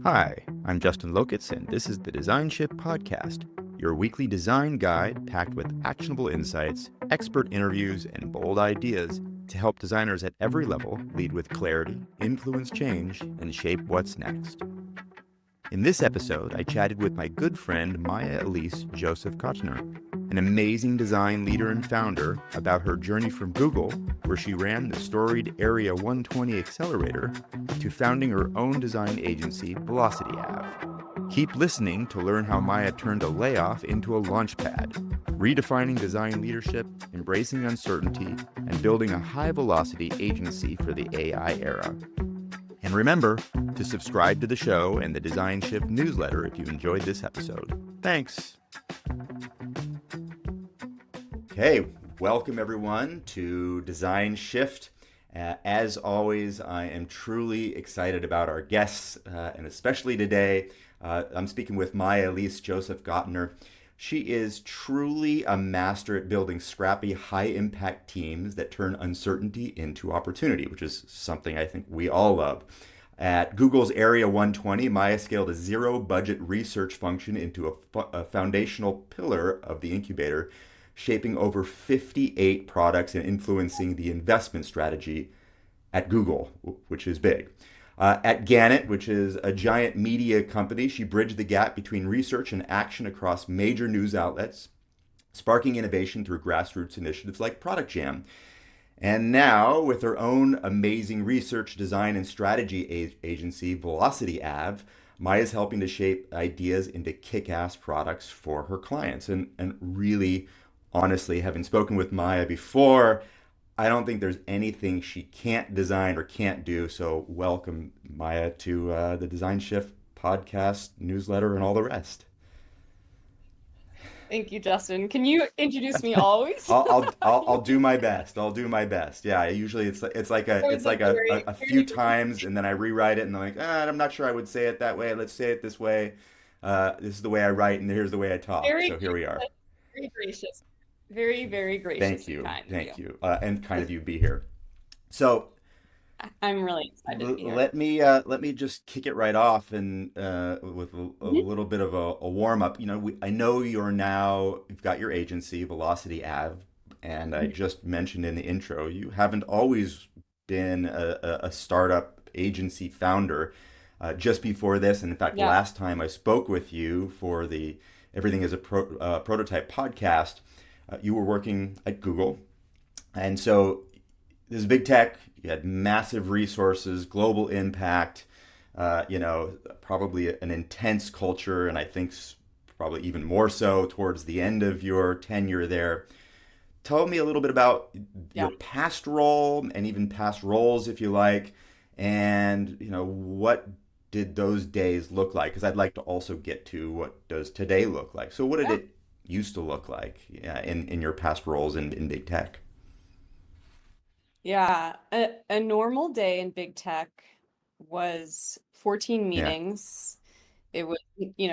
Hi, I'm Justin Lokitz, and this is the Design Shift Podcast, your weekly design guide packed with actionable insights, expert interviews, and bold ideas to help designers at every level lead with clarity, influence change, and shape what's next. In this episode, I chatted with my good friend Maya Elise Joseph-Goteiner, an amazing design leader and founder, about her journey from Google, where she ran the storied Area 120 Accelerator, to founding her own design agency, Velocity Ave. Keep listening to learn how Maya turned a layoff into a launchpad, redefining design leadership, embracing uncertainty, and building a high-velocity agency for the AI era. And remember to subscribe to the show and the Design Shift newsletter if you enjoyed this episode. Thanks. Okay, welcome everyone to Design Shift. As always, I am truly excited about our guests, and especially today, I'm speaking with Maya Elise Joseph-Goteiner. She is truly a master at building scrappy, high-impact teams that turn uncertainty into opportunity, which is something I think we all love. At Google's Area 120, Maya scaled a zero-budget research function into a foundational pillar of the incubator, shaping over 58 products and influencing the investment strategy at Google, which is big. At Gannett, which is a giant media company, she bridged the gap between research and action across major news outlets, sparking innovation through grassroots initiatives like Product Jam. And now, with her own amazing research, design, and strategy agency, Velocity Ave, Maya's helping to shape ideas into kick-ass products for her clients. And really, honestly, having spoken with Maya before, I don't think there's anything she can't design or can't do. So welcome, Maya, to the Design Shift podcast, newsletter, and all the rest. Thank you, Justin. Can you introduce me always? I'll do my best. I'll do my best. Yeah, usually That it's was a like very, a few very, times, and then I rewrite it, and I'm like, I'm not sure I would say it that way. Let's say it this way. This is the way I write, and here's the way I talk. very So here we are. very gracious. Very, very gracious and kind of you. Thank you, and kind of you be here. So I'm really excited to be here. let me just kick it right off and with a Mhm. little bit of a warm up. I know you've got your agency, Velocity Ave, and I just mentioned in the intro, you haven't always been a startup agency founder. Just before this, and in fact, Yeah. last time I spoke with you for the Everything is a Prototype podcast, you were working at Google, and so this is big tech. You had massive resources, global impact, probably an intense culture, and I think probably even more so towards the end of your tenure there. Tell me a little bit about Yeah. your past role and even past roles, if you like, and what did those days look like? Because I'd like to also get to what does today look like. So, what did Yeah. it used to look like, yeah, in your past roles in big tech? Yeah. A normal day in big tech was 14 Yeah. meetings. It was,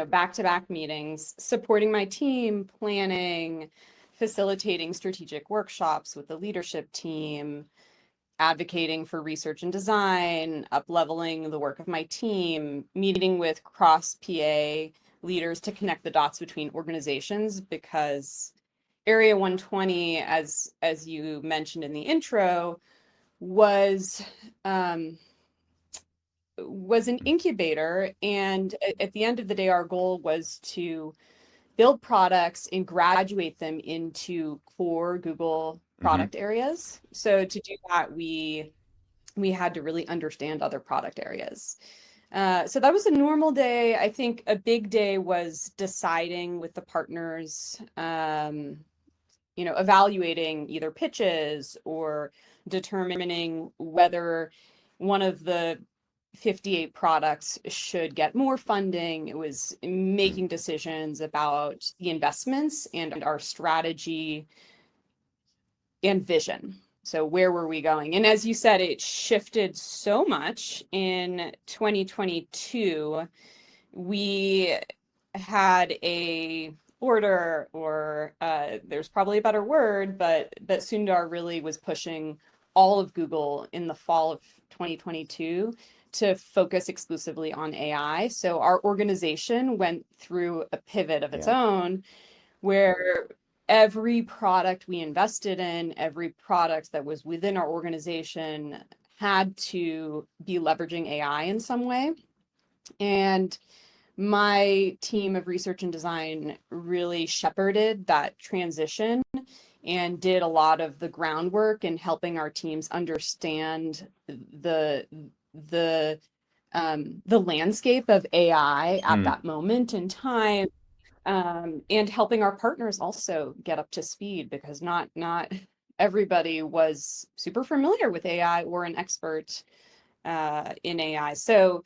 back-to-back meetings, supporting my team, planning, facilitating strategic workshops with the leadership team, advocating for research and design, up-leveling the work of my team, meeting with cross PA leaders to connect the dots between organizations, because Area 120, as you mentioned in the intro, was um, was an incubator, and at the end of the day, our goal was to build products and graduate them into core Google Hmm. product areas. So to do that, we had to really understand other product areas. So that was a normal day. I think a big day was deciding with the partners, evaluating either pitches or determining whether one of the 58 products should get more funding. It was making decisions about the investments and our strategy and vision. So where were we going? And as you said, it shifted so much in 2022. We had a order, or there's probably a better word, but that Sundar really was pushing all of Google in the fall of 2022 to focus exclusively on AI. So our organization went through a pivot of its own where every product we invested in, every product that was within our organization had to be leveraging AI in some way. And my team of research and design really shepherded that transition and did a lot of the groundwork in helping our teams understand the landscape of AI at that moment in time, and helping our partners also get up to speed, because not everybody was super familiar with AI or an expert in AI. So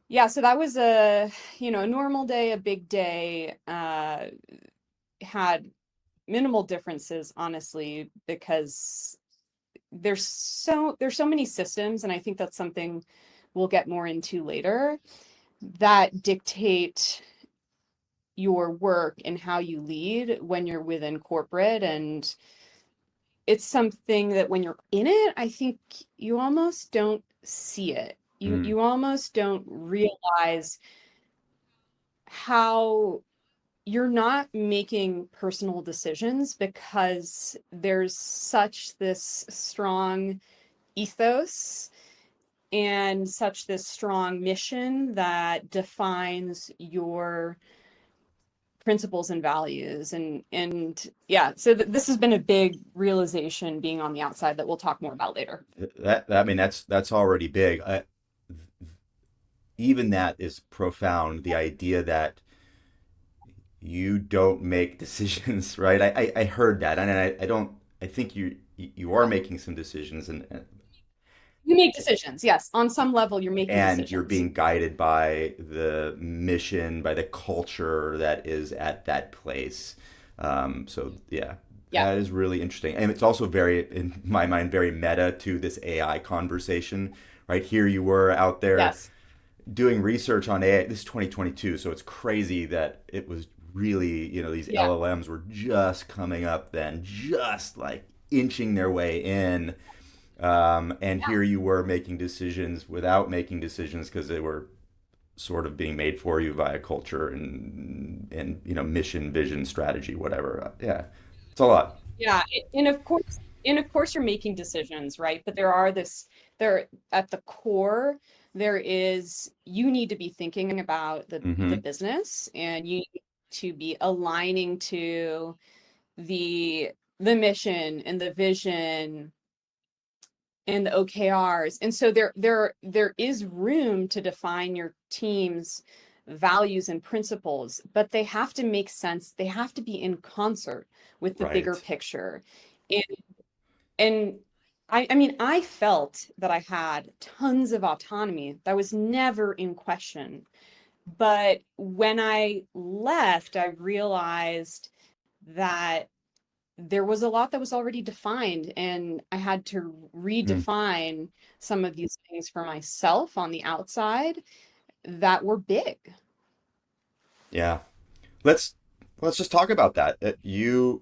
yeah, so that was a normal day, a big day. Had minimal differences, honestly, because there's so many systems, and I think that's something we'll get more into later, that dictate your work and how you lead when you're within corporate. And it's something that when you're in it, I think you almost don't see it. You almost don't realize how you're not making personal decisions, because there's such this strong ethos and such this strong mission that defines your principles and values. And yeah, so this has been a big realization being on the outside that we'll talk more about later. I mean, that's already big. Even that is profound. The idea that you don't make decisions, right? I heard that, and I don't. I think you are making some decisions, You make decisions, yes, on some level you're making and you're decisions. being guided by the mission, by the culture that is at that place. So yeah, Yeah. that is really interesting, and it's also very, in my mind, very meta to this AI conversation. Right here, you were out there Yes. doing research on AI. This is 2022, so it's crazy that it was really, these Yeah. LLMs were just coming up then, just like inching their way in. And Yeah. here you were making decisions without making decisions because they were sort of being made for you via culture and mission, vision, strategy, whatever. Yeah, it's a lot. Yeah, and of course you're making decisions, right? But there at the core, there is, you need to be thinking about the Mm-hmm. business, and you need to be aligning to the mission and the vision and the OKRs. And so there is room to define your team's values and principles, but they have to make sense. They have to be in concert with the bigger Right. picture. And and I mean, I felt that I had tons of autonomy. That was never in question. But when I left, I realized that there was a lot that was already defined, and I had to Mm. redefine some of these things for myself on the outside that were big. Yeah. Let's let's just talk about that. You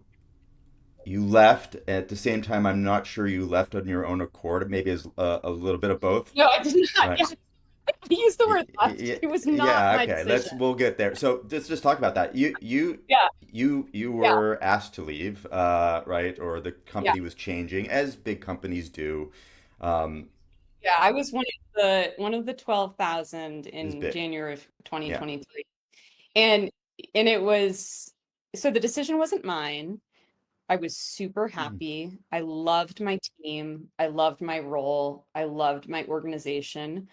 left at the same time. I'm not sure you left on your own accord. Maybe as a little bit of both. No, I did not. Right. Yeah, I used the word left. It was not Yeah, my okay. decision. We'll get there. So let's just talk about that. Yeah, You yeah, were asked to leave, right? Or the yeah, company was changing, as big companies do. Um, yeah. I was one of the 12,000 is in big. January of Yeah. 2023. And it was, so the decision wasn't mine. I was super Mm. happy. I loved my team. I loved my role. I loved my organization.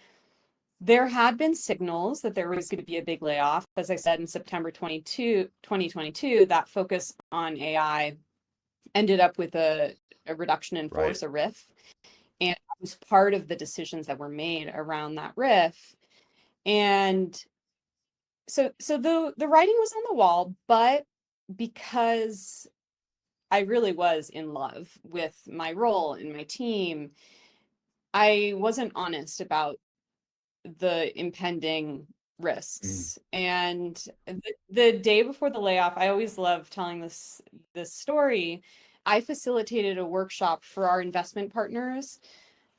There had been signals that there was going to be a big layoff. As I said, in September 2022, that focus on AI ended up with a reduction in Right. force, a RIF. And it was part of the decisions that were made around that RIF. And so the writing was on the wall, but because I really was in love with my role and my team, I wasn't honest about the impending Mm. risks. And the day before the layoff, I always love telling this story. I facilitated a workshop for our investment partners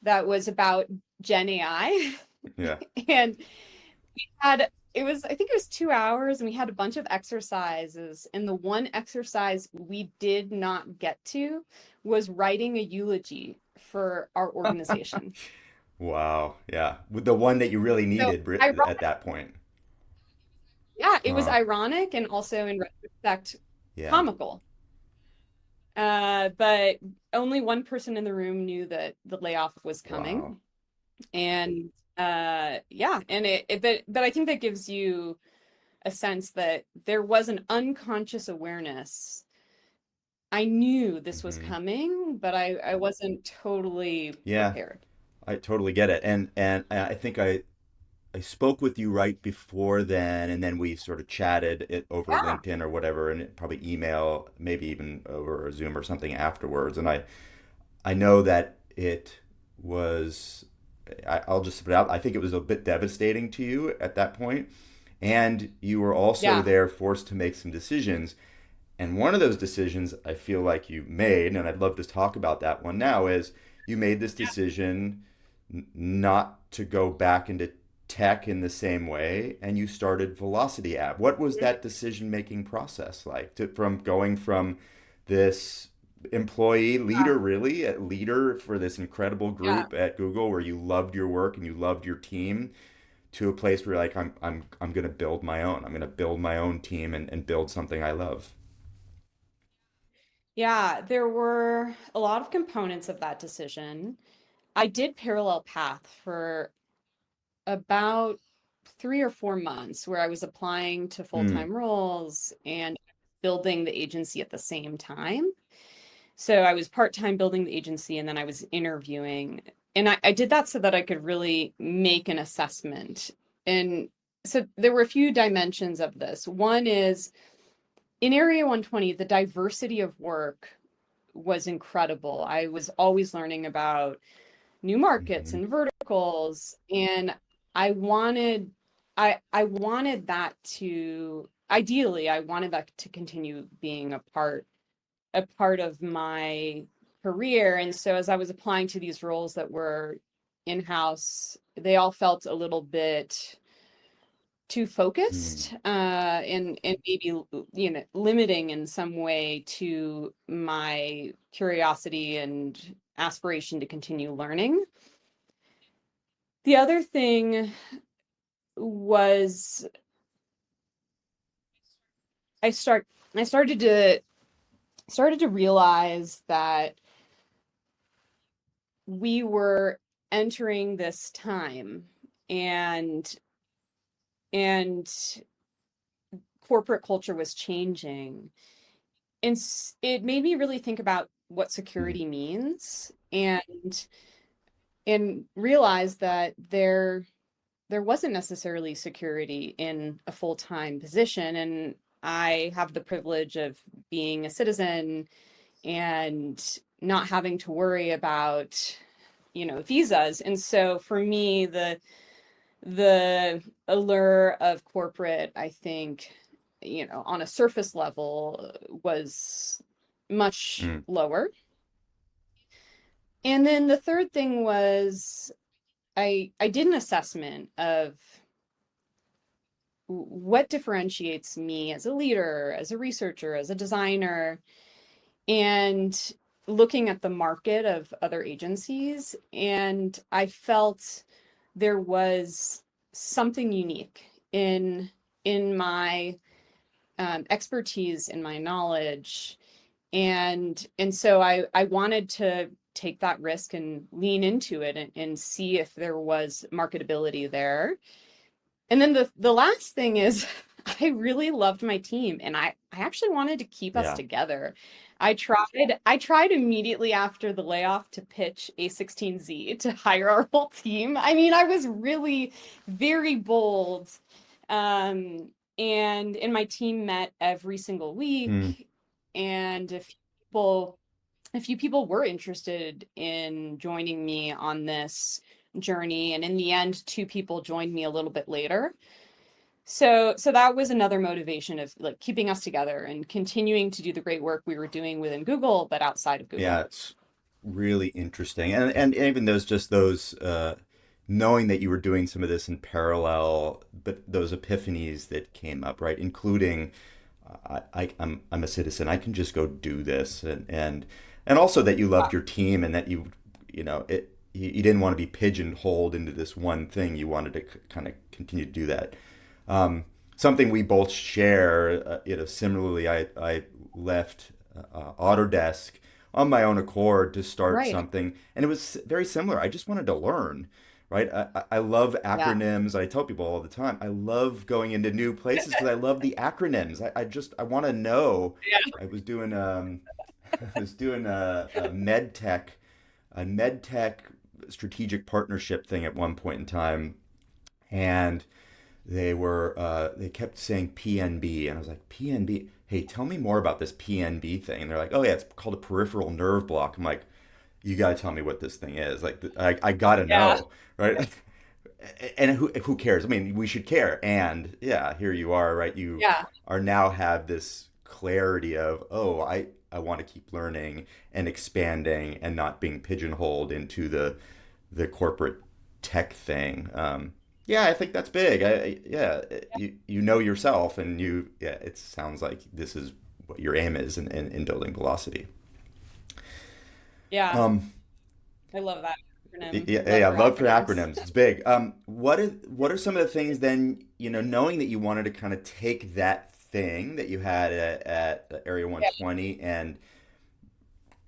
that was about Gen AI. Yeah. And had I think it was 2 hours, and we had a bunch of exercises. And the one exercise we did not get to was writing a eulogy for our organization. Wow. Yeah. With the one that you really So needed I at that point. Yeah, it was Huh. ironic and also in retrospect Yeah. comical. But only one person in the room knew that the layoff was Wow. coming. And yeah, and but I think that gives you a sense that there was an unconscious awareness. I knew this was Hmm. coming, but I wasn't totally Yeah. prepared. I totally get it. And I think I spoke with you right before then, and then we sort of chatted it over Yeah, LinkedIn or whatever, and probably email, maybe even over Zoom or something afterwards. And I know that it was, I'll just put it out, I think it was a bit devastating to you at that point. And you were also yeah, there forced to make some decisions. And one of those decisions I feel like you made, and I'd love to talk about that one now, is you made this decision not to go back into tech in the same way, and you started Velocity Ave. What was that decision making process like from going from this employee leader, really, a leader for this incredible yeah. group at Google where you loved your work and you loved your team, to a place where you're like, I'm gonna build my own. I'm gonna build my own team and build something I love. Yeah, there were a lot of components of that decision. I did parallel path for about 3 or 4 months where I was applying to Hmm. full-time roles and building the agency at the same time. So I was part-time building the agency and then I was interviewing. And I did that so that I could really make an assessment. And so there were a few dimensions of this. One is in Area 120, the diversity of work was incredible. I was always learning about new markets Hmm. and verticals, and I wanted I wanted that to ideally I wanted that to continue being a part of my career. And so as I was applying to these roles that were in-house, they all felt a little bit too Hmm. focused, and maybe limiting in some way to my curiosity and aspiration to continue learning. The other thing was I start I started to realize that we were entering this time, and and corporate culture was changing. And it made me really think about what Hmm. security means, and realize that there wasn't necessarily security in a full-time position. And I have the privilege of being a citizen and not having to worry about, visas. And so for me, the allure of corporate, I think, on a surface level was much Hmm. lower. And then the third thing was I did an assessment of what differentiates me as a leader, as a researcher, as a designer, and looking at the market of other agencies. And I felt there was something unique in my expertise, in my knowledge. And so I wanted to take that risk and lean into it, and see if there was marketability there. And then the last thing is I really loved my team, and I actually wanted to keep us Yeah. together. I tried immediately after the layoff to pitch A16Z to hire our whole team. I mean, I was really very bold. Um, and my team met every single Hmm. week, and people a few people were interested in joining me on this journey. And in the end, two people joined me a little bit later. So that was another motivation of like keeping us together and continuing to do the great work we were doing within Google, but outside of Yeah, Google. it's really interesting. And even those just those knowing that you were doing some of this in parallel, but those epiphanies that came up, right? Including, I'm a citizen. I can just go do this, and also that you loved your team and that you know it. You didn't want to be pigeonholed into this one thing. You wanted to kind of continue to do that. Something we both share, similarly, I left Autodesk on my own accord to start Right. something, and it was very similar. I just wanted to learn, right? I love Yeah. acronyms. I tell people all the time, I love going into new places because I love the acronyms. I want to know. Yeah. I was doing I was doing a med tech strategic partnership thing at one point in time, and they kept saying PNB, and I was like, PNB. Hey, tell me more about this PNB thing. And they're like, oh yeah, it's called a peripheral nerve block. I'm like, you gotta tell me what this thing is. Like, I gotta Yeah. know, right? And who cares? I mean, we should care. And yeah, here you are, right? You Yeah. are now have this clarity of, oh, I want to keep learning and expanding and not being pigeonholed into the corporate tech thing. Yeah, I think that's big. Yeah, you know yourself, and yeah, it sounds like this is what your aim is in building velocity. Yeah. Um, I love that acronym. yeah, Love yeah, for love for acronyms. acronyms. It's big. What are some of the things then, knowing that you wanted to kind of take that thing that you had at Area Yeah. 120 and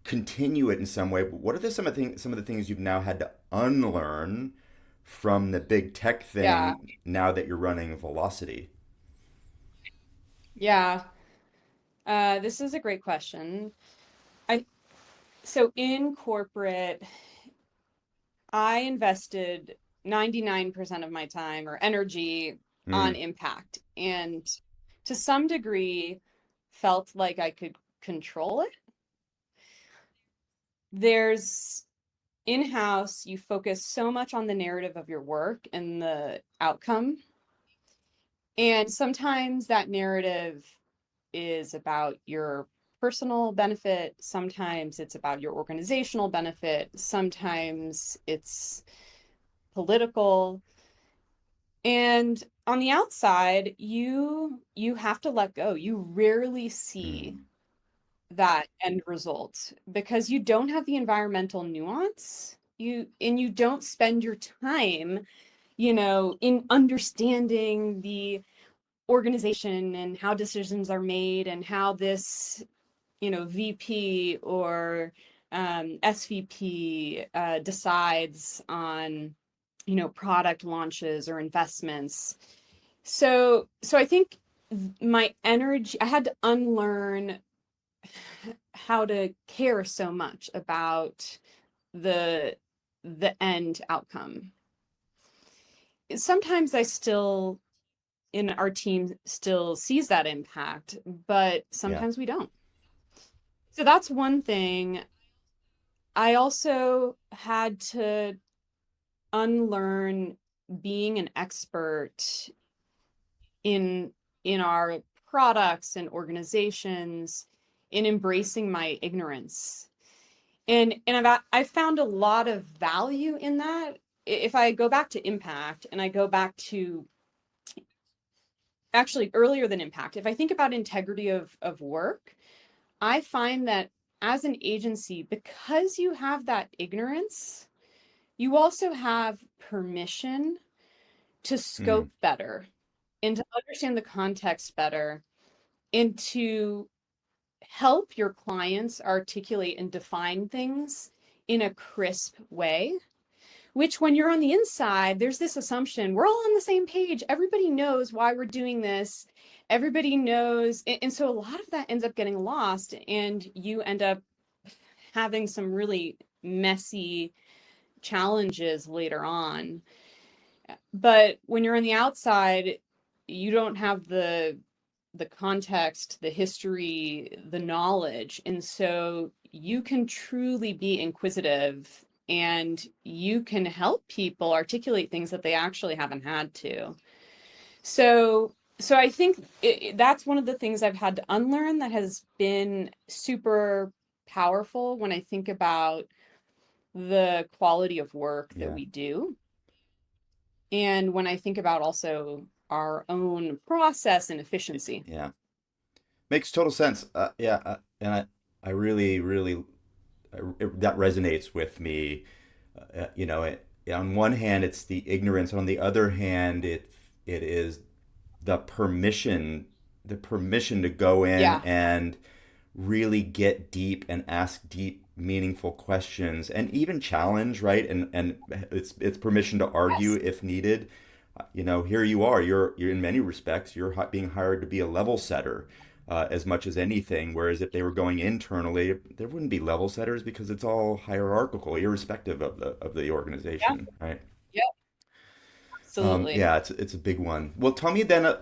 continue it in some way? What are some of the things you've now had to unlearn from the big tech Yeah. thing now that you're running Velocity? Yeah. This is a great question. I So in corporate, I invested 99% of my time or energy on Mm, impact, and to some degree felt like I could control it. There's in-house, you focus so much on the narrative of your work and the outcome. And sometimes that narrative is about your personal benefit. Sometimes it's about your organizational benefit. Sometimes it's political. And on the outside, you have to let go. You rarely see mm, that end result because you don't have the environmental nuance. You don't spend your time, in understanding the organization and how decisions are made and how this, VP or SVP decides on, product launches or investments. So I think my energy, I had to unlearn how to care so much about the the end outcome. Sometimes I still in our team still sees that impact, but yeah, sometimes we don't. So that's one thing. I also had to unlearn being an expert in our products and organizations, in embracing my ignorance. And I found a lot of value in that. If I go back to impact and I go back to actually earlier than impact, if I think about integrity of work, I find that as an agency, because you have that ignorance, you also have permission to mm, scope better and to understand the context better and to help your clients articulate and define things in a crisp way. Which, when you're on the inside, there's this assumption we're all on the same page. Everybody knows why we're doing this. Everybody knows. And so a lot of that ends up getting lost, and you end up having some really messy challenges later on. But when you're on the outside, you don't have the context, the history, the knowledge. And so you can truly be inquisitive and you can help people articulate things that they actually haven't had to. So I think that's one of the things I've had to unlearn that has been super powerful when I think about the quality of work that yeah. we do. And when I think about also our own process and efficiency. Yeah, makes total sense. Yeah, and I really, really, that resonates with me. On one hand, it's the ignorance, and on the other hand, it is the permission to go in Yeah. and really get deep and ask deep, meaningful questions, and even challenge, right? And it's permission to argue Yes. if needed. Here you are. You're in many respects you're being hired to be a level setter. As much as anything, whereas if they were going internally, there wouldn't be level setters because it's all hierarchical, irrespective of the Yeah. organization, right? Yep. Absolutely. Yeah, it's a big one. Well, tell me then.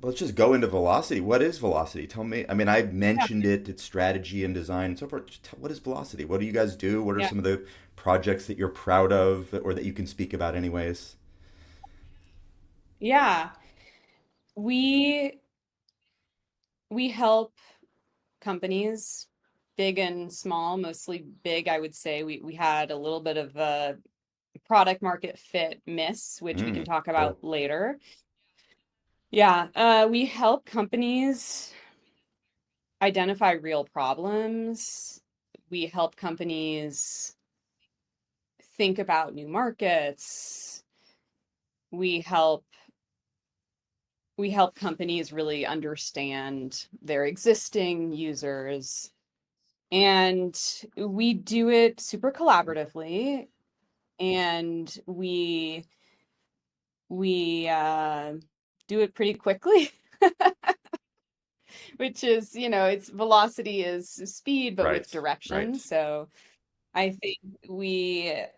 Let's just go into velocity. What is velocity? Tell me. I mean, I Yeah. mentioned it. It's strategy and design and so forth. What is velocity? What do you guys do? What are Yeah. some of the projects that you're proud of, or that you can speak about, anyways? Yeah. We we help companies, big and small, mostly big, I would say. We had a little bit of a product market fit miss, which we can talk Cool. about later. Yeah, we help companies identify real problems. We help companies think about new markets. We help we help companies really understand their existing users. And we do it super collaboratively, and we do it pretty quickly, which is, it's velocity is speed, but with Right. direction. Right. So I think we're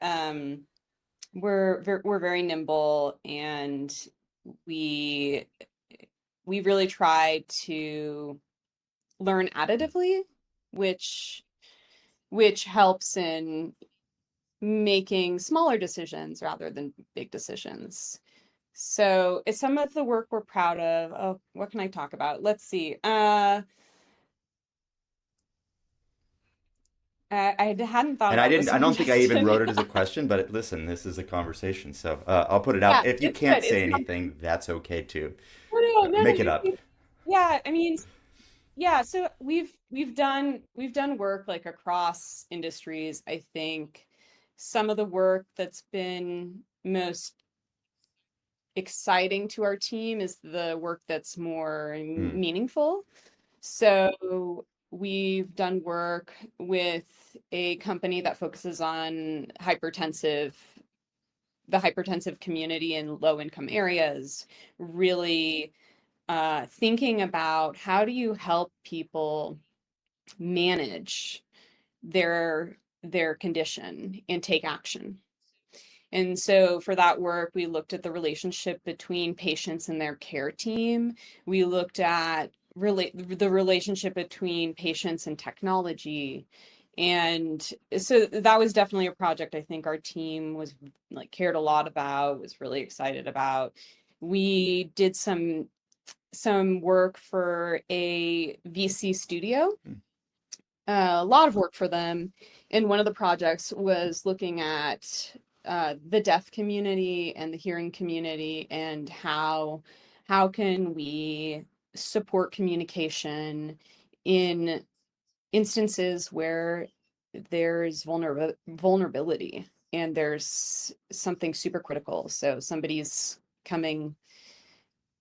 very nimble, and we we really try to learn additively, which which helps in making smaller decisions rather than big decisions. So it's some of the work we're proud of. Oh, what can I talk about? Let's see. I hadn't thought And I about didn't. this I one, don't think I even Justin. wrote it as a question, but listen, this is a conversation, so I'll put it Yeah, out. If you it's can't good. say anything, that's okay too. No, Make it up. yeah, I mean, yeah, so we've done work like across industries. I think some of the work that's been most exciting to our team is the work that's more Hmm. meaningful. So we've done work with a company that focuses on the hypertensive community in low income areas, really thinking about how do you help people manage their condition and take action. And so for that work, we looked at the relationship between patients and their care team. We looked at the relationship between patients and technology. And so that was definitely a project I think our team was like cared a lot about, was really excited about. We did some work for a VC studio, a lot of work for them. And one of the projects was looking at the deaf community and the hearing community, and how can we support communication in instances where there's vulnerability and there's something super critical. So somebody's coming,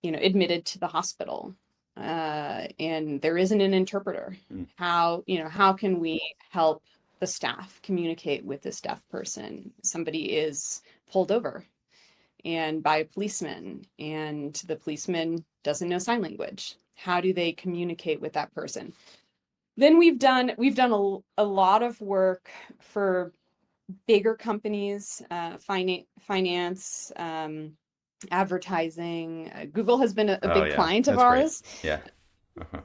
admitted to the hospital, and there isn't an interpreter. Hmm. How can we help the staff communicate with this deaf person? Somebody is pulled over and by a policeman, and the policeman doesn't know sign language. How do they communicate with that person? Then we've done a lot of work for bigger companies, finance, advertising. Google has been a Oh big yeah, client of that's great. ours, Yeah. Uh-huh.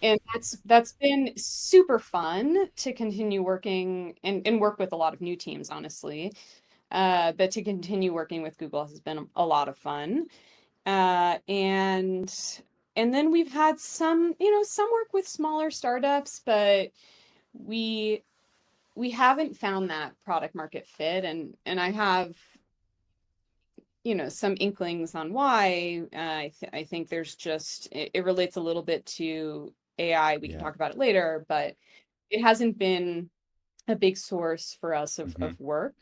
and that's been super fun to continue working and work with a lot of new teams, honestly. But to continue working with Google has been a lot of fun. And then we've had some work with smaller startups, but we we haven't found that product market fit, and I have some inklings on why. I think there's just, it relates a little bit to AI. We can Yeah. talk about it later, but it hasn't been a big source for us Hmm. of work.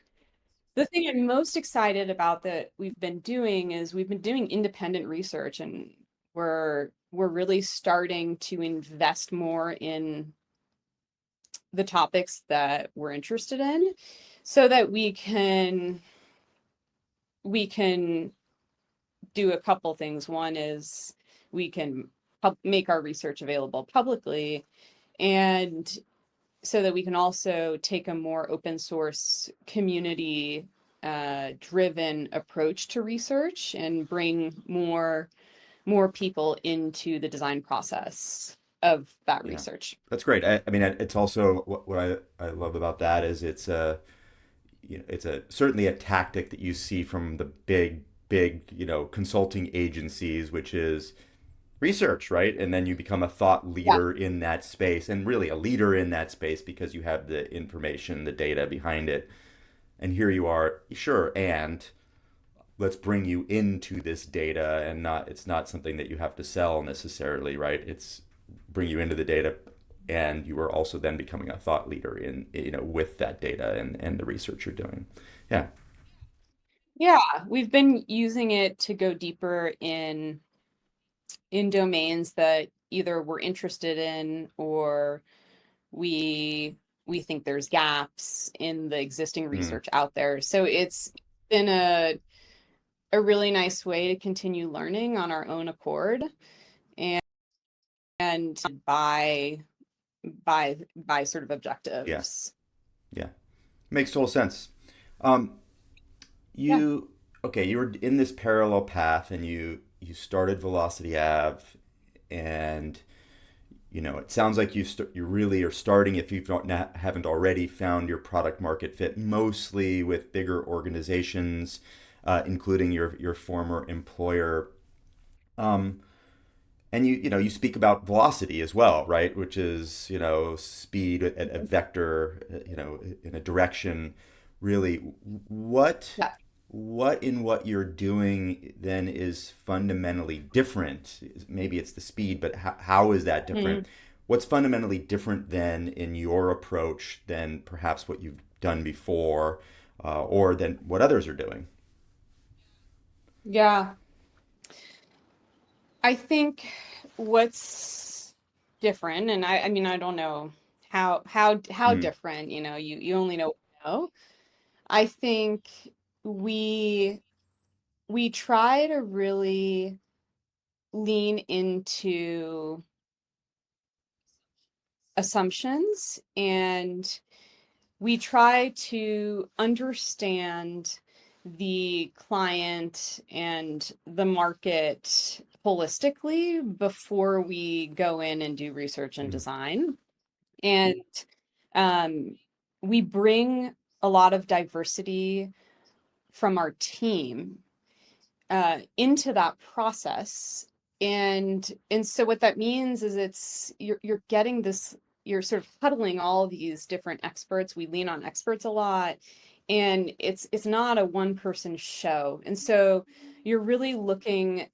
The thing I'm most excited about that we've been doing is we've been doing independent research, and we're really starting to invest more in the topics that we're interested in so that we can do a couple things. One is we can make our research available publicly, and so that we can also take a more open source community driven approach to research and bring more people into the design process of that Yeah. research. That's great. I mean, it's also what I love about that is it's a, it's a certainly a tactic that you see from the big, consulting agencies, which is research, right? And then you become a thought Yeah. leader in that space, and really a leader in that space because you have the information, the data behind it. And here you are, sure, and let's bring you into this data, and not, it's not something that you have to sell necessarily, right? It's bring you into the data, and you are also then becoming a thought leader in, with that data and the research you're doing. Yeah. Yeah, we've been using it to go deeper in domains that either we're interested in or we we think there's gaps in the existing Mm. research out there. So it's been a really nice way to continue learning on our own accord and and by sort of Yeah. objectives. Yeah. Makes total sense. um Yeah. you okay, you were in this parallel path, and you started Velocity Ave, and it sounds like you really are starting, if you haven't already found your product market fit, mostly with bigger organizations, including your former employer. Um, and you speak about velocity as well, right? Which is speed at a vector, in a direction. Really, what Yeah. what you're doing then is fundamentally different. Maybe it's the speed, but how is that different? Mhm. What's fundamentally different then in your approach than perhaps what you've done before, or than what others are doing? Yeah. I think what's different, and I mean, I don't know how Mm, different, you only know what you know. I think we we try to really lean into assumptions, and we try to understand the client and the market holistically before we go in and do research and mm, design. And um, we bring a lot of diversity from our team into that process. And so what that means is you're getting this, you're sort of huddling all these different experts. We lean on experts a lot, and it's not a one person show. And so you're looking at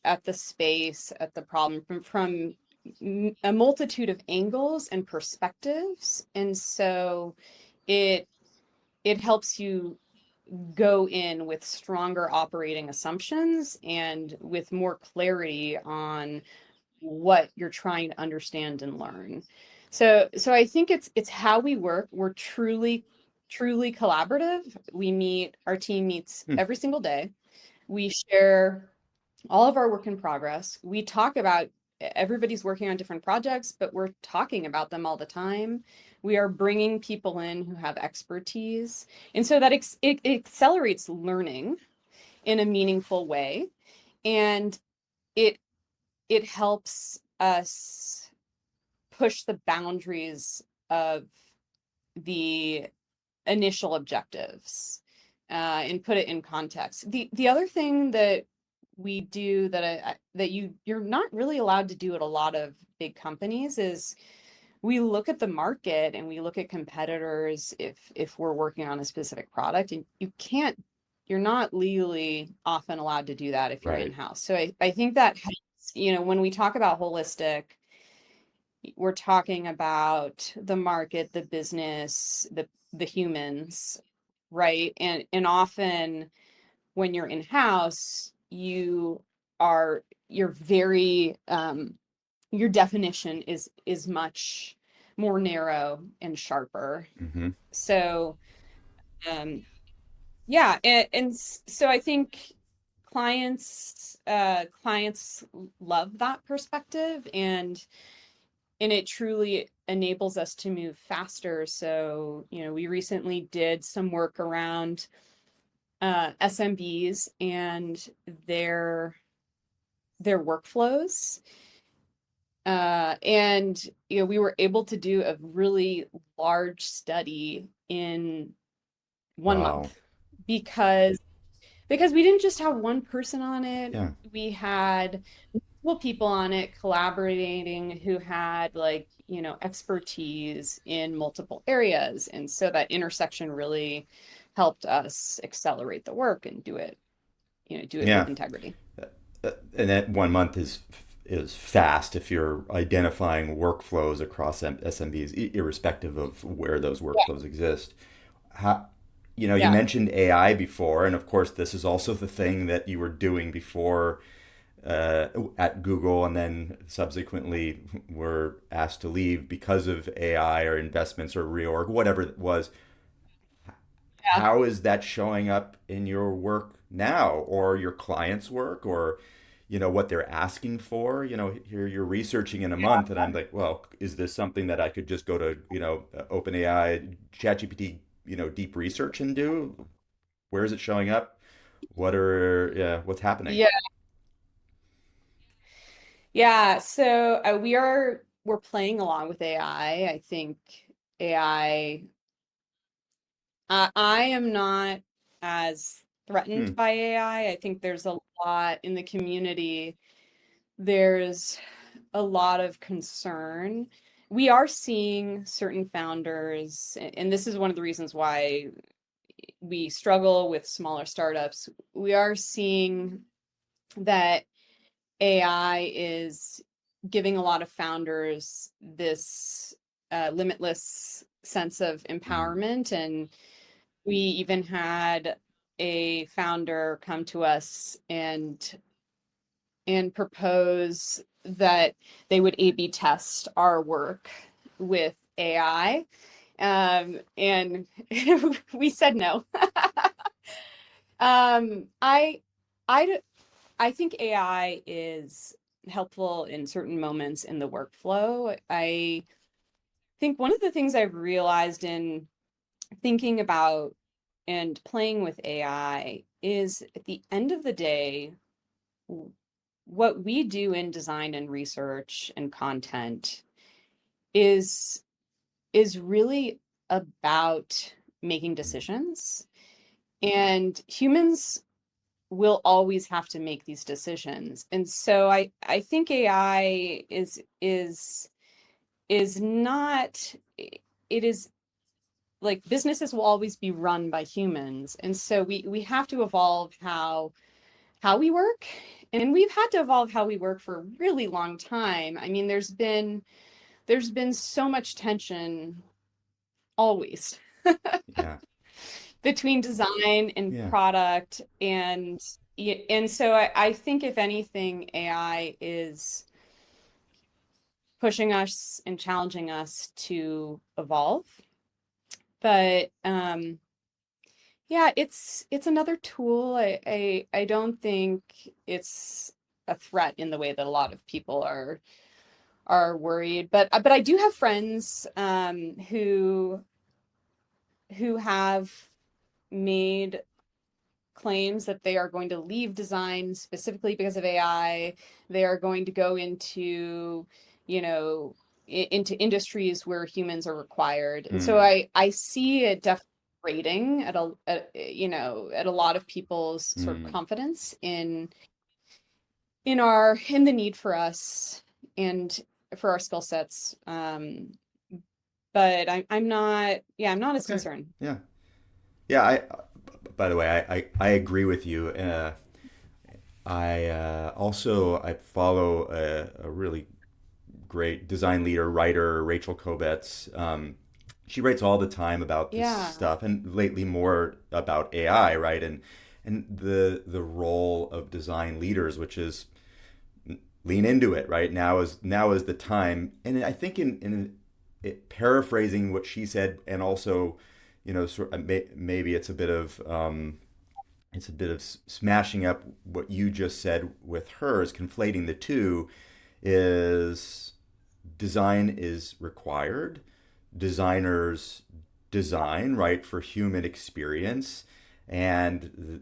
at the space, at the problem from a multitude of angles and perspectives. And so it it helps you go in with stronger operating assumptions and with more clarity on what you're trying to understand and learn. So I think it's how we work. We're truly collaborative. Our team meets mm, every single day. We share all of our work in progress. We talk about, everybody's working on different projects, but we're talking about them all the time. We are bringing people in who have expertise. And so that it accelerates learning in a meaningful way. And it it helps us push the boundaries of the initial objectives and put it in context. The other thing that we do that you're not really allowed to do at a lot of big companies is we look at the market and we look at competitors if we're working on a specific product, and you can't you're not legally often allowed to do that if you're Right. in-house. So I think that helps, when we talk about holistic, we're talking about the market, the business, the humans, right? And often when you're in-house, you're very your definition is much more narrow and sharper. Mm-hmm. So um yeah, so I think clients love that perspective, and it truly enables us to move faster. So, we recently did some work around SMBs and their workflows. And we were able to do a really large study in 1 month Wow. because we didn't just have one person on it. Yeah. We had multiple people on it collaborating who had, like, expertise in multiple areas. And so that intersection really helped us accelerate the work and do it with Yeah. integrity. And that 1 month is fast if you're identifying workflows across SMBs, irrespective of where those Yeah. workflows exist. How, you Yeah. mentioned AI before, and of course, this is also the thing that you were doing before at Google, and then subsequently were asked to leave because of AI or investments or reorg, whatever it was. Yeah. How is that showing up in your work now, or your clients' work, or what they're asking for? Here you're researching in a month, and I'm like, well, is this something that I could just go to OpenAI, ChatGPT, deep research and do? Where is it showing up? What's happening? Yeah. Yeah. So we're playing along with AI. I think AI, I am not as threatened Hmm. by AI. I think there's a lot in the community. There's a lot of concern. We are seeing certain founders, and this is one of the reasons why we struggle with smaller startups. We are seeing that AI is giving a lot of founders this limitless sense of Mm. empowerment. And we even had a founder come to us and propose that they would A/B test our work with AI. And we said no. Um, I, I, I think AI is helpful in certain moments in the workflow. I think one of the things I've realized in thinking about and playing with AI is, at the end of the day, what we do in design and research and content is really about making decisions, and humans will always have to make these decisions. And so I think AI is not, it is like, businesses will always be run by humans. And so we have to evolve how we work. And we've had to evolve how we work for a really long time. I mean, there's been so much tension always Yeah. between design and Yeah. product. And so I think, if anything, AI is pushing us and challenging us to evolve. But yeah, it's another tool. I don't think it's a threat in the way that a lot of people are worried. But I do have friends who have made claims that they are going to leave design specifically because of AI. They are going to go into, into industries where humans are required. And so Mm. I see it definitely rating at a lot of people's sort of Mm. confidence in the need for us and for our skill sets. But I'm not, yeah, I'm not as Okay. concerned. Yeah. Yeah. by the way, I agree with you. I follow a really great design leader, writer, Rachel Kobetz. She writes all the time about this Yeah. stuff, and lately more about AI, right? And the role of design leaders, which is lean into it, right? Now is the time. And I think in it, paraphrasing what she said, and also, maybe it's a bit of smashing up what you just said with hers, conflating the two. Is design is required. Designers design, right, for human experience, and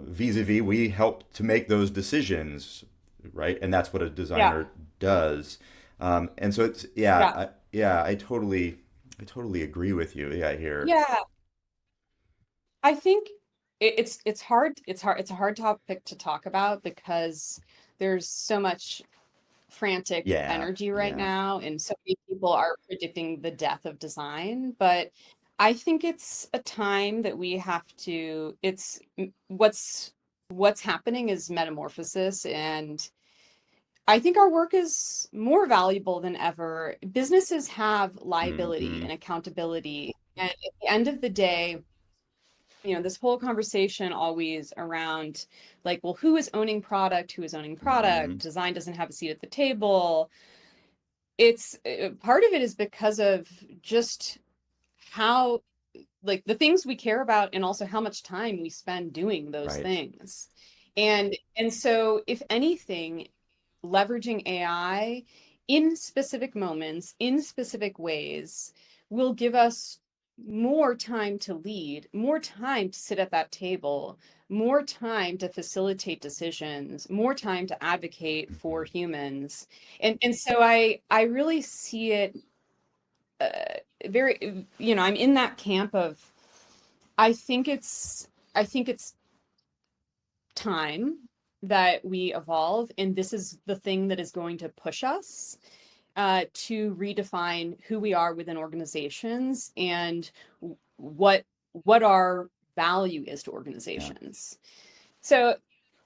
vis-a-vis, we help to make those decisions, right, and that's what a Yeah. designer does. And so it's Yeah. yeah, I totally agree with you, yeah, here. Yeah. I think it's hard. It's a hard topic to talk about because there's so much frantic Yeah, energy right yeah. now, and so many people are predicting the death of design. But I think it's a time that we have to. What's happening is metamorphosis, and I think our work is more valuable than ever. Businesses have liability Hmm. and accountability, and at the end of the day, this whole conversation always around like, well, who is owning product? Who is owning product? Hmm. Design doesn't have a seat at the table. It's part of it is because of just how, like, the things we care about and also how much time we spend doing those Right. things. And so if anything, leveraging AI in specific moments, in specific ways, will give us more time to lead, more time to sit at that table, more time to facilitate decisions, more time to advocate for Hmm. humans. And so I really see it very, I'm in that camp of I think it's I think it's time that we evolve, and this is the thing that is going to push us to redefine who we are within organizations and what our value is to Yeah. organizations. So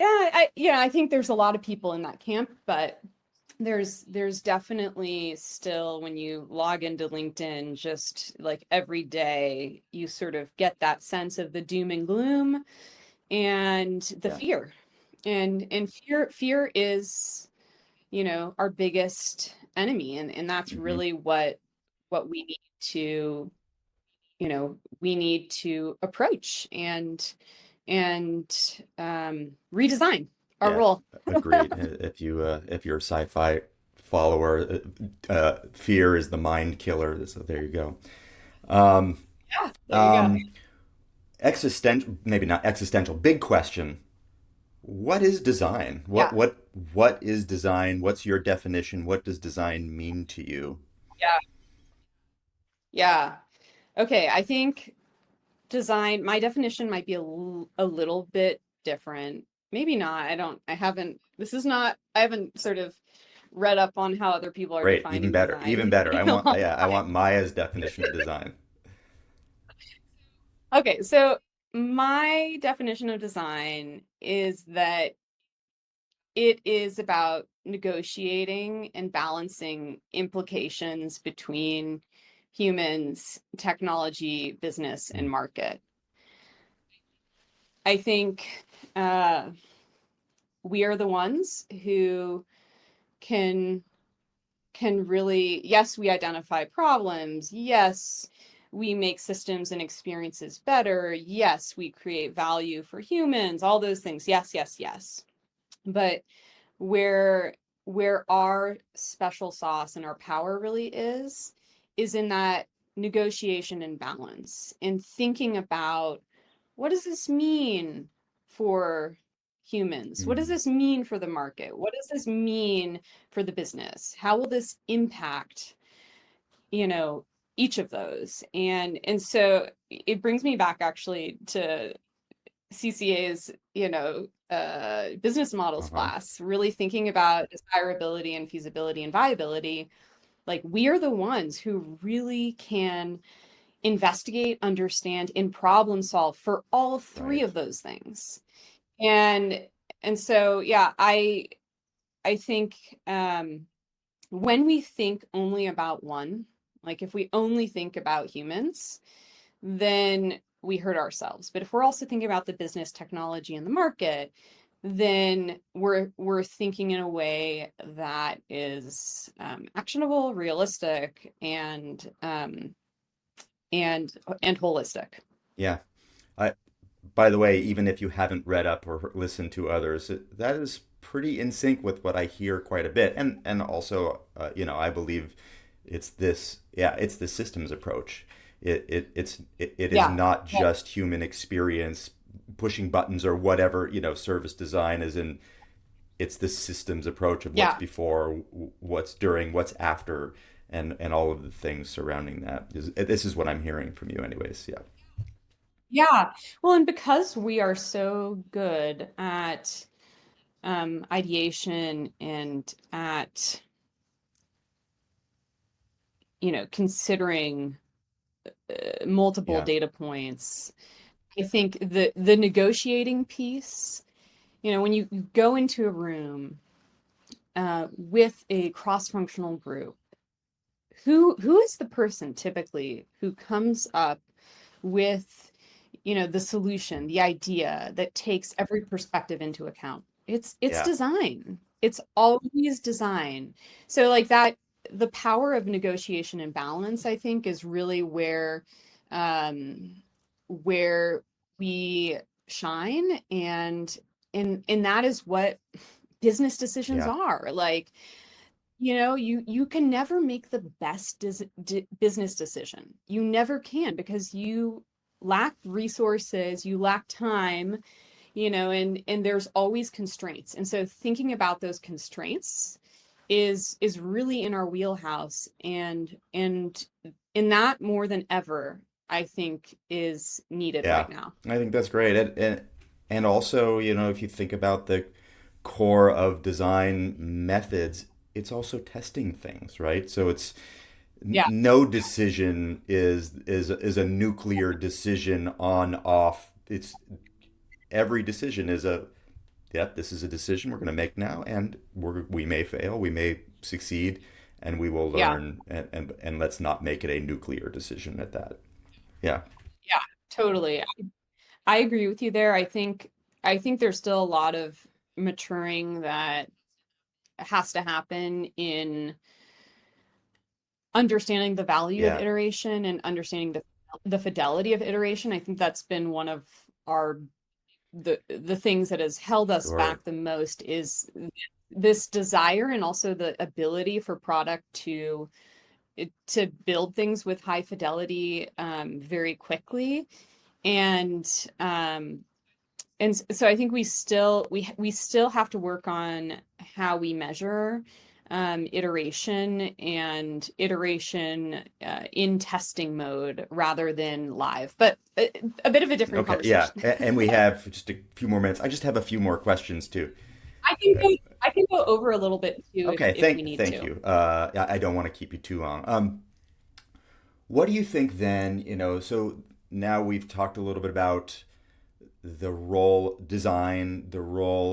I think there's a lot of people in that camp, but there's definitely still, when you log into LinkedIn, just like every day, you sort of get that sense of the doom and gloom and the Yeah. fear. And fear is, our biggest enemy. And that's Hmm. really what we need to approach and redesign our Yeah, role. agreed. If you're a sci-fi follower, fear is the mind killer. So there you go. Um, Yeah, there you go. um, existential, maybe not existential. Big question. What is design? What Yeah. what what is design? What's your definition? What does design mean to you? Yeah. Yeah. Okay, I think my definition might be a little bit different. Maybe not. I haven't sort of read up on how other people are Great, even defining better, even design better. in a long I time. want Maya's definition of design. Okay, so my definition of design is that it is about negotiating and balancing implications between humans, technology, business, and market. I think uh, we are the ones who can really, yes, we identify problems. Yes, we make systems and experiences better. Yes, we create value for humans, all those things. Yes, yes, yes. But where our special sauce and our power really is in that negotiation and balance, and thinking about, what does this mean for humans? What does Mm. this mean for the market? What does this mean for the business? How will this impact, you know, each of those? And so it brings me back actually to CCA's, business models Uh-huh. class, really thinking about desirability and feasibility and viability. Like, we are the ones who really can investigate, understand, and problem solve for all three Right. of those things. And so yeah, I think when we think only about one, like if we only think about humans, then we hurt ourselves. But if we're also thinking about the business, technology, and the market, then we're thinking in a way that is actionable, realistic, and holistic. Yeah. I, by the way, even if you haven't read up or listened to others, that is pretty in sync with what I hear quite a bit. And also, I believe it's the systems approach. It is Yeah. not Yeah. just human experience pushing buttons or whatever, service design is in. It's the systems approach of what's Yeah. before, what's during, what's after, and all of the things surrounding that. This is what I'm hearing from you anyways. Yeah. Yeah. Well, and because we are so good at ideation and at, considering multiple Yeah. data points, I think the negotiating piece, when you go into a room with a cross-functional group, who is the person typically who comes up with the solution, the idea that takes every perspective into account? It's Yeah. design. It's always design. So like that, the power of negotiation and balance, I think, is really um where we shine, and that is what business decisions Yeah. are. Like, you can never make the best business decision. You never can, because you lack resources, you lack time, and there's always constraints. And so thinking about those constraints is really in our wheelhouse, and in that more than ever, I think is needed Yeah, right now. I think that's great. And also, if you think about the core of design methods, it's also testing things, right? So it's Yeah. no decision is a nuclear decision on off. It's every decision is yep, this is a decision we're going to make now, and we may fail, we may succeed, and we will Yeah. learn, and let's not make it a nuclear decision at that. Yeah. Yeah, totally. I agree with you there. I think there's still a lot of maturing that has to happen in understanding the value of Yeah. iteration and understanding the fidelity of iteration. I think that's been one of our the things that has held us Sure. back the most, is this desire and also the ability for product to build things with high fidelity very quickly. And um and so I think we still have to work on how we measure iteration in testing mode rather than live, but a bit of a different Okay, yeah, conversation. and we have just a few more minutes. I just have a few more questions too. I can Uh, go I can go over a little bit too if Okay, if we need thank to. you. I don't want to keep you too long. What do you think then? So now we've talked a little bit about the role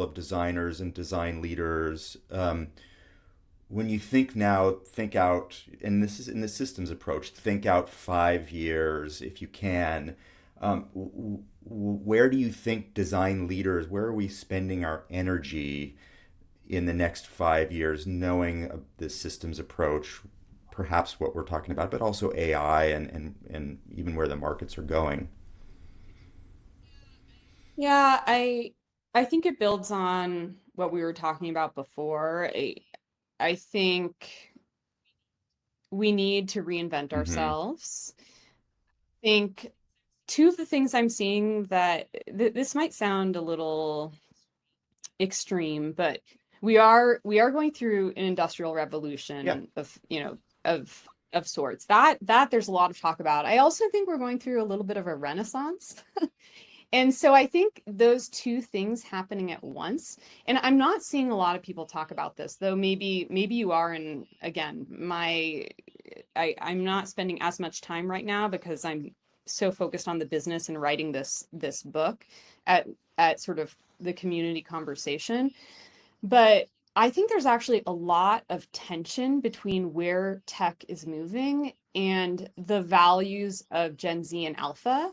of designers and design leaders. When you think out, and this is in the systems approach, think out 5 years if you can. Where do you think design leaders, where are we spending our energy in the next 5 years, knowing the systems approach, perhaps what we're talking about, but also AI and even where the markets are going? Yeah, I think it builds on what we were talking about before. I think we need to reinvent Mm-hmm. ourselves. I think two of the things I'm seeing that this might sound a little extreme, but we are going through an industrial Yeah. revolution of sorts. That there's a lot of talk about. I also think we're going through a little bit of a renaissance. And so I think those two things happening at once, and I'm not seeing a lot of people talk about this, though maybe you are. And again, I'm not spending as much time right now because I'm so focused on the business and writing this book at sort of the community conversation. But I think there's actually a lot of tension between where tech is moving and the values of Gen Z and Alpha.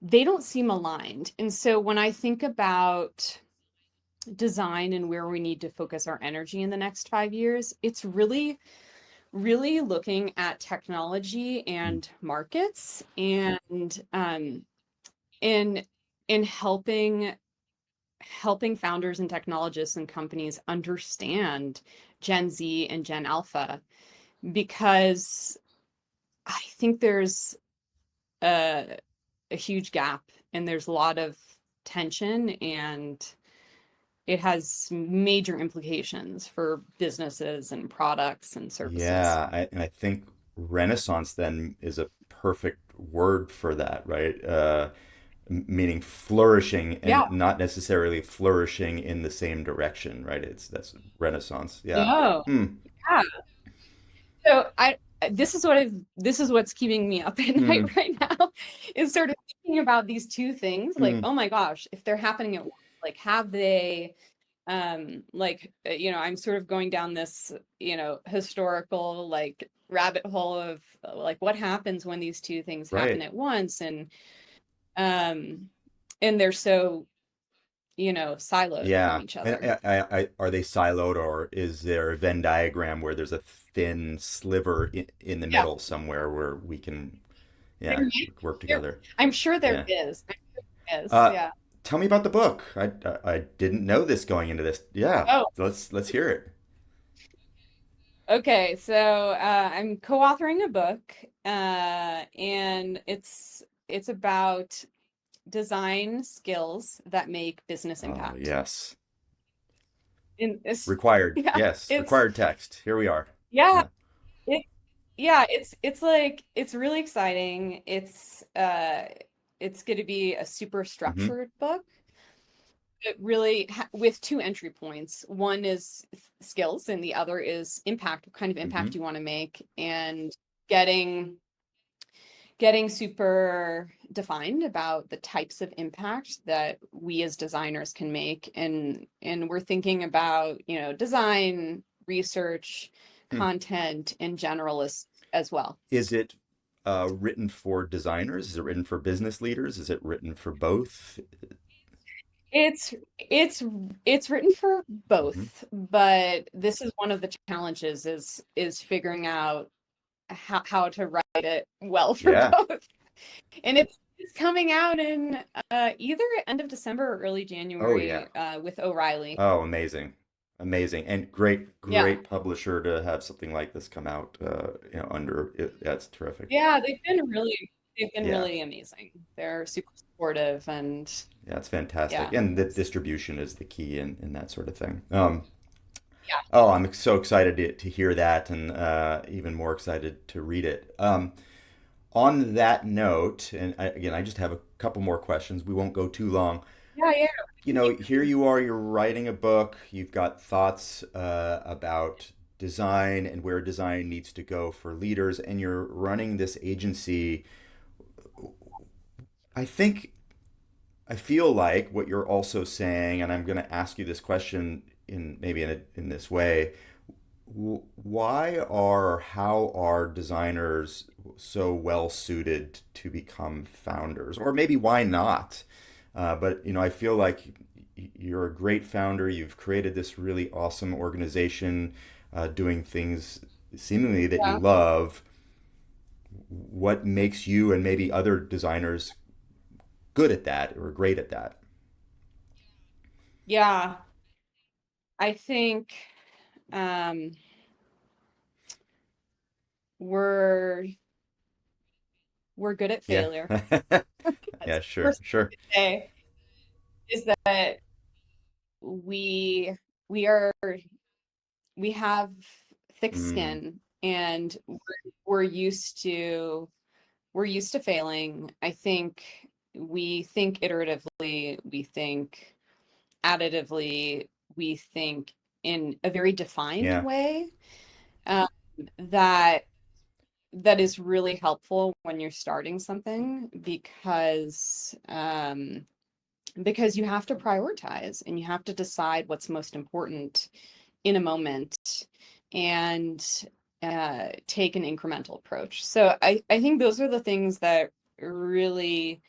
They don't seem aligned. And so when I think about design and where we need to focus our energy in the next 5 years, it's really, really looking at technology and markets and in helping founders and technologists and companies understand Gen Z and Gen Alpha, because I think there's a huge gap and there's a lot of tension, and it has major implications for businesses and products and services. Yeah, and I think Renaissance then is a perfect word for that, right? Meaning flourishing Yeah. and not necessarily flourishing in the same direction, right? That's Renaissance. Yeah. No. Hmm. Yeah. So this is what's keeping me up at Hmm. night right now, is sort of thinking about these two things. Like, Hmm. oh my gosh, if they're happening at once, like have they I'm sort of going down this, historical like rabbit hole of like what happens when these two things happen Right. at once, um and they're so, siloed from Yeah. each And other. are they siloed, or is there a Venn diagram where there's a thin sliver in the Yeah, middle somewhere where we can, there, yeah, work there, together? I'm sure there Yeah. is. Yes, Uh, yeah. Tell me about the book. I didn't know this going into this. Yeah, Oh, let's hear it. okay. So I'm co-authoring a book, and it's about design skills that make business Oh, impact. yes. In this, Required. yeah, Yes, it's required text. Here we are. yeah, Yeah. it yeah, it's like it's really exciting. It's going to be a super Hmm. structured book. It really with two entry points. One is skills, and the other is impact. What kind of impact Hmm. you want to make, and getting getting super defined about the types of impact that we as designers can make. And we're thinking about, design, research, Hmm. content in general as well. Is it written for designers? Is it written for business leaders? Is it written for both? It's it's it's written for Hmm. both, but this is one of the challenges is figuring out how to write it well for Yeah. both. And it's coming out in either end of December or early Oh, yeah. January with O'Reilly. Oh, amazing. Amazing. And great, Yeah. great publisher to have something like this come out, under it. That's terrific. Yeah, they've been Yeah. really amazing. They're super supportive and Yeah, it's fantastic. yeah, And the it's distribution is the key in that sort of thing. yeah. Oh, I'm so excited to hear that, and even more excited to read it. On that note, and again, I just have a couple more questions. We won't go too long. Yeah, yeah. Here you are, you're writing a book, you've got thoughts about design and where design needs to go for leaders, and you're running this agency. I think I feel like what you're also saying, and I'm going to ask you this question in maybe in this way. Why are or how are designers so well suited to become founders? Or maybe why not? But I feel like you're a great founder. You've created this really awesome organization, doing things seemingly that you Yeah. love. What makes you and maybe other designers good at that or great at that? Yeah. I think um we're we're good at Yeah. failure. That's Yeah, the sure, first thing sure. to say, is that we we are we have thick Mm, skin, and we're used to failing. I think we think iteratively, we think additively, we think in a very defined Yeah. way, um, that that is really helpful when you're starting something, because you have to prioritize and you have to decide what's most important in a moment, and take an incremental approach. So I think those are the things that really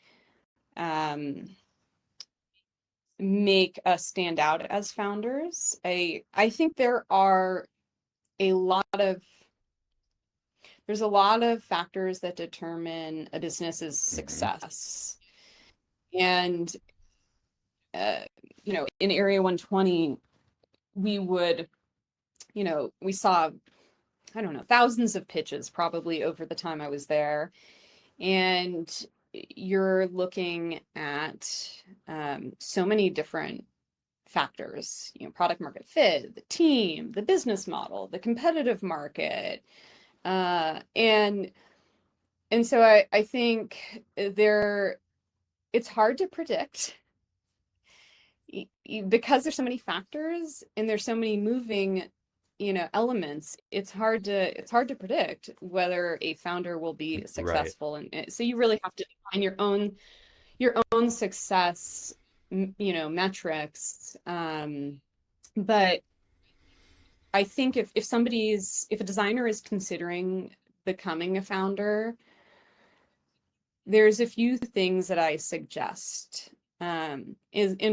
um, make us stand out as founders. I think a lot of there's a lot of factors that determine a business's Hmm. success. And uh, in Area 120, we would, we saw, I don't know, thousands of pitches probably over the time I was there. And you're looking at so many different factors, product market fit, the team, the business model, the competitive market. And so I think it's hard to predict, because there's so many factors and there's so many moving, elements. It's hard to predict whether a founder will be Right. successful. And so you really have to define your own success, metrics. But I think if a designer is considering becoming a founder, there's a few things that I suggest. And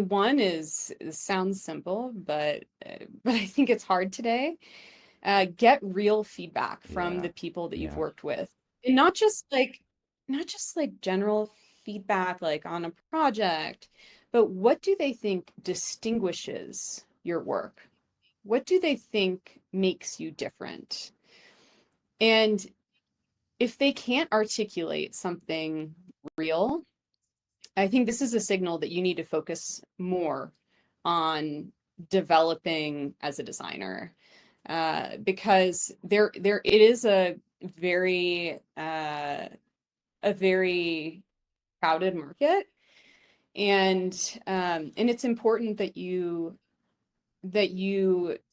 one sounds simple, but I think it's hard today. Get real feedback from Yeah. the people that you've Yeah. worked with, and not just like general feedback like on a project, but what do they think distinguishes your work? What do they think makes you different? And if they can't articulate something real, I think this is a signal that you need to focus more on developing as a designer, because there it is a very crowded market, and it's important that you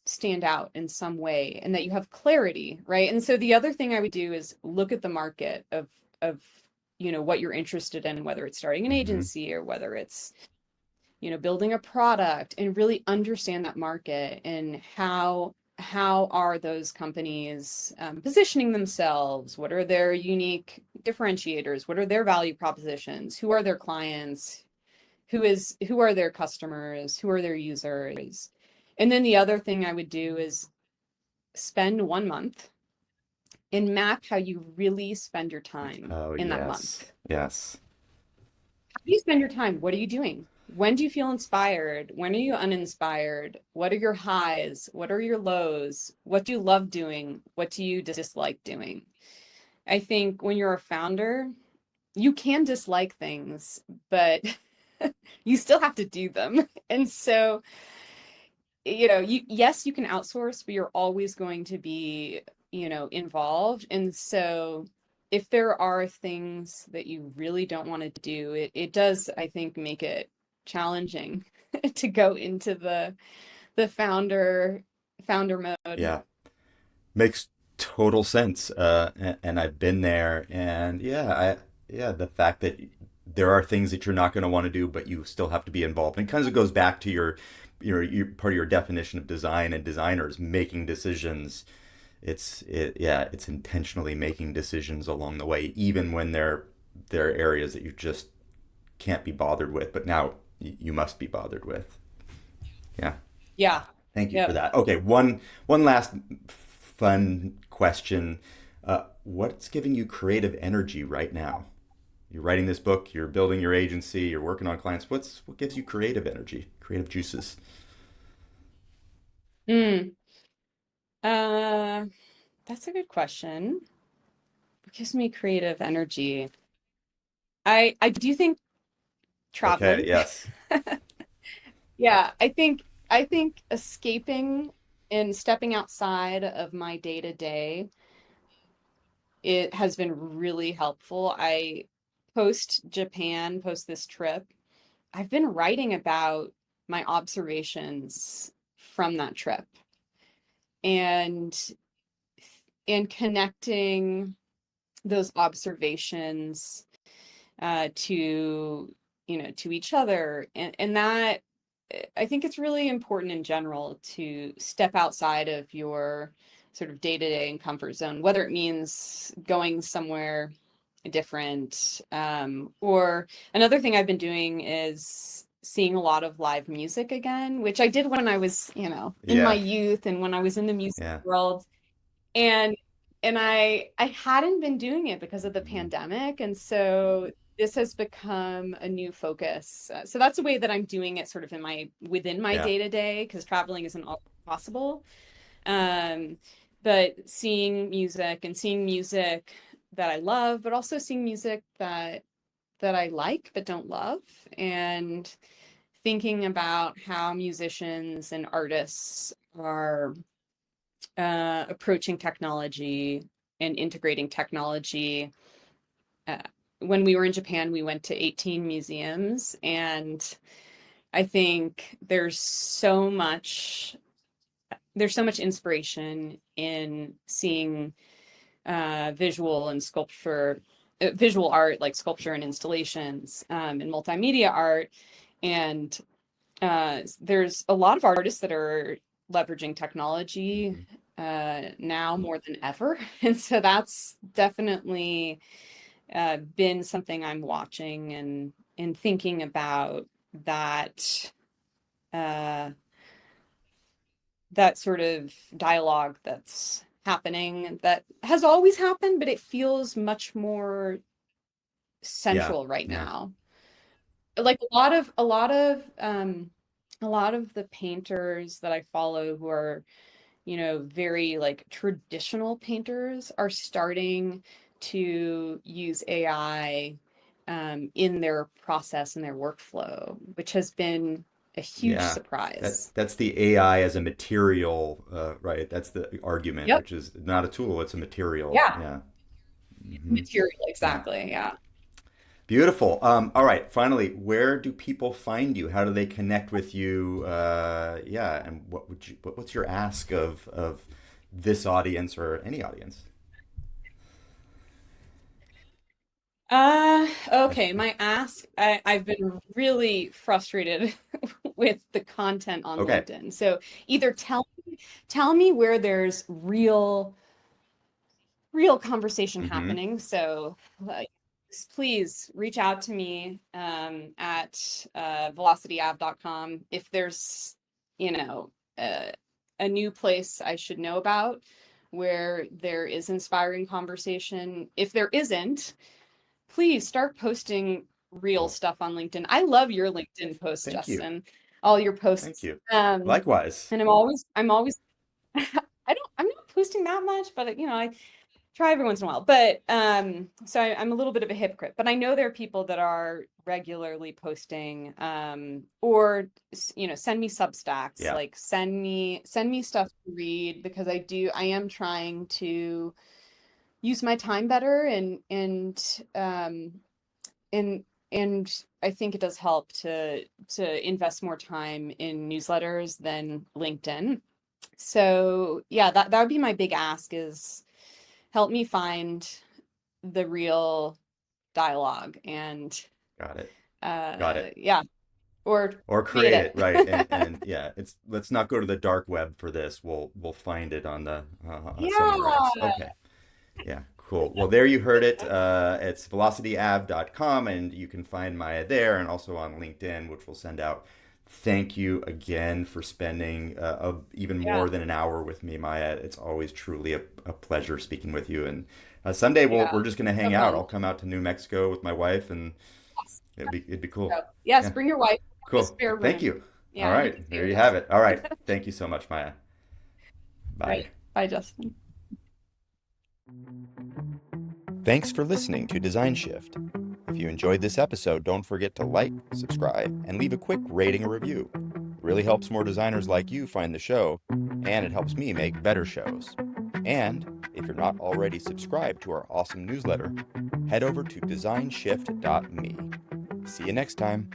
stand out in some way and that you have clarity, right? And so the other thing I would do is look at the market of what you're interested in, whether it's starting an Hmm. agency or whether it's building a product, and really understand that market and how are those companies positioning themselves? What are their unique differentiators? What are their value propositions? Who are their clients? Who are their customers? Who are their users? And then the other thing I would do is spend 1 month and map how you really spend your time Oh, in that yes. month. Yes. How do you spend your time? What are you doing? When do you feel inspired? When are you uninspired? What are your highs? What are your lows? What do you love doing? What do you dislike doing? I think when you're a founder, you can dislike things, but you still have to do them. And so, yes, you can outsource, but you're always going to be, involved. And so if there are things that you really don't want to do, it does, I think, make it challenging to go into the founder mode. Yeah. Makes total sense. And I've been there. And yeah, the fact that there are things that you're not going to want to do, but you still have to be involved. And it kind of goes back to your part of your definition of design and designers making decisions. It's intentionally making decisions along the way, even when there are areas that you just can't be bothered with, but now you must be bothered with. Yeah. Yeah. Thank you for Yep. that. Okay, one last fun question. What's giving you creative energy right now? You're writing this book, you're building your agency, you're working on clients. What gives you creative energy, creative juices? Mm. Uh, that's a good question. What gives me creative energy? I do think Okay, traveling. yes. Yeah, I think escaping and stepping outside of my day to day, it has been really helpful. I post Japan, post this trip, I've been writing about my observations from that trip and connecting those observations to to each other, and that I think it's really important in general to step outside of your sort of day-to-day and comfort zone, whether it means going somewhere different, or another thing I've been doing is seeing a lot of live music again, which I did when I was, in my Yeah. youth and when I was in the music Yeah. world. And I hadn't been doing it because of the Mhm. pandemic, and so this has become a new focus. So that's a way that I'm doing it sort of within my Yeah. day-to-day, because traveling isn't always possible. Um, but seeing music that I love, but also seeing music that I like but don't love, and thinking about how musicians and artists are approaching technology and integrating technology. Uh, when we were in Japan, we went to 18 museums, and I think there's so much inspiration in seeing visual and sculpture, visual art like sculpture and installations, and multimedia art. And there's a lot of artists that are leveraging technology Mhm. now more than ever. And so that's definitely been something I'm watching and thinking about, that uh, that sort of dialogue that's happening, that has always happened, but it feels much more Yeah. central right Yeah. now. Like a lot of the painters that I follow, who are very like traditional painters, are starting to use AI in their process and their workflow, which has been a huge Yeah. surprise. That's the AI as a material, right? That's the argument, Yep. which is not a tool, it's a material. Yeah. Yeah. Hmm. Material, Yeah. exactly. Yeah. Beautiful. All right. Finally, where do people find you? How do they connect with you? Yeah. And what's your ask of this audience or any audience? Okay. My ask, I've been really frustrated with the content on Okay. LinkedIn. So either tell me where there's real conversation Hmm. happening. So please reach out to me at velocityave.com if there's, you know, uh, a new place I should know about where there is inspiring conversation. If there isn't, please start posting real Cool. stuff on LinkedIn. I love your LinkedIn posts, Thank you. Justin. All your Thank posts. you. Likewise. And I'm always I'm not posting that much, but I try every once in a while. But so I'm a little bit of a hypocrite, but I know there are people that are regularly posting, or send me Substacks, Yeah. like send me stuff to read, because I am trying to use my time better, and and I think it does help to invest more time in newsletters than LinkedIn. So yeah, that would be my big ask, is help me find the real dialogue, and Got it. Got it. yeah, or Or create create it, right? it. And yeah, it's let's not go to the dark web for this. We'll find it on the somewhere else. Yeah. Okay. Yeah, cool. Well, there you heard it. It's velocityave.com, and you can find Maya there and also on LinkedIn, which we'll send out. Thank you again for spending even Yeah. more than an hour with me, Maya. It's always truly a pleasure speaking with you. And someday Yeah. we're just going to hang So out. fun. I'll come out to New Mexico with my wife, and Yes. it'd be cool. So, yes, Yeah, bring your wife. We have a cool. spare Thank room. you. All Yeah, you can right, stay there with you us. have it. All right. Thank you so much, Maya. Bye. Right. Bye, Justin. Thanks for listening to Design Shift. If you enjoyed this episode, don't forget to like, subscribe, and leave a quick rating or review. It really helps more designers like you find the show, and it helps me make better shows. And if you're not already subscribed to our awesome newsletter, head over to designshift.me. See you next time.